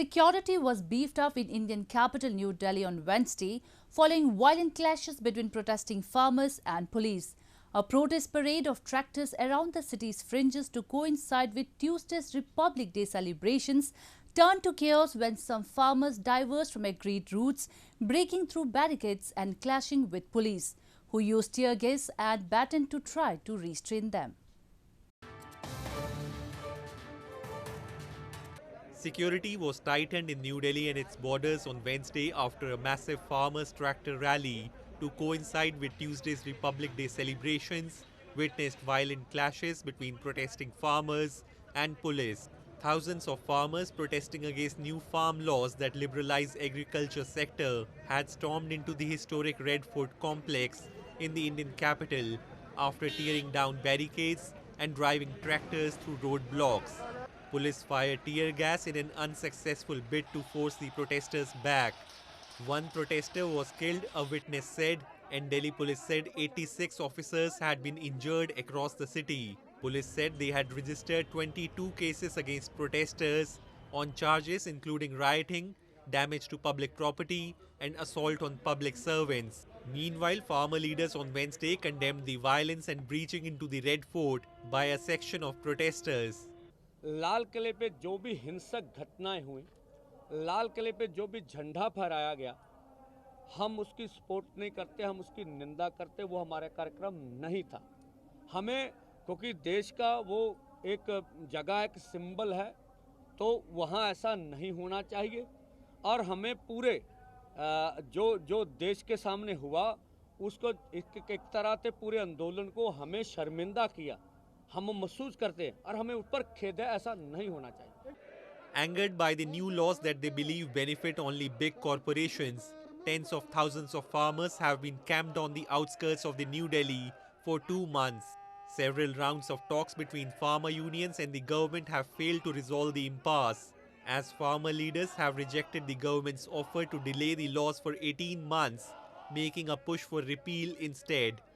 Security was beefed up in Indian capital New Delhi on Wednesday following violent clashes between protesting farmers and police. A protest parade of tractors around the city's fringes to coincide with Tuesday's Republic Day celebrations turned to chaos when some farmers diverged from agreed routes, breaking through barricades and clashing with police, who used tear gas and baton to try to restrain them. Security was tightened in New Delhi and its borders on Wednesday after a massive farmers' tractor rally to coincide with Tuesday's Republic Day celebrations witnessed violent clashes between protesting farmers and police. Thousands of farmers protesting against new farm laws that liberalize agriculture sector had stormed into the historic Red Fort complex in the Indian capital after tearing down barricades and driving tractors through roadblocks. Police fired tear gas in an unsuccessful bid to force the protesters back. One protester was killed, a witness said, and Delhi police said 86 officers had been injured across the city. Police said they had registered 22 cases against protesters on charges including rioting, damage to public property, and assault on public servants. Meanwhile, farmer leaders on Wednesday condemned the violence and breaching into the Red Fort by a section of protesters. लाल किले पे जो भी हिंसक घटनाएं हुई, लाल किले पे जो भी झंडा फहराया गया, हम उसकी सपोर्ट नहीं करते, हम उसकी निंदा करते, वो हमारा कार्यक्रम नहीं था। हमें क्योंकि देश का वो एक जगह एक सिंबल है, तो वहाँ ऐसा नहीं होना चाहिए और हमें पूरे जो देश के सामने हुआ उसको एक तरह से पूरे आंदोलन को हमें शर्मिंदा किया, हम महसूस करते हैं और हमें उस पर खेद है, ऐसा नहीं होना चाहिए। Angered by the new laws that they believe benefit only big corporations, tens of thousands of farmers have been camped on the outskirts of the New Delhi for 2 months. Several rounds of talks between farmer unions and the government have failed to resolve the impasse, as farmer leaders have rejected the government's offer to delay the laws for 18 months, making a push for repeal instead.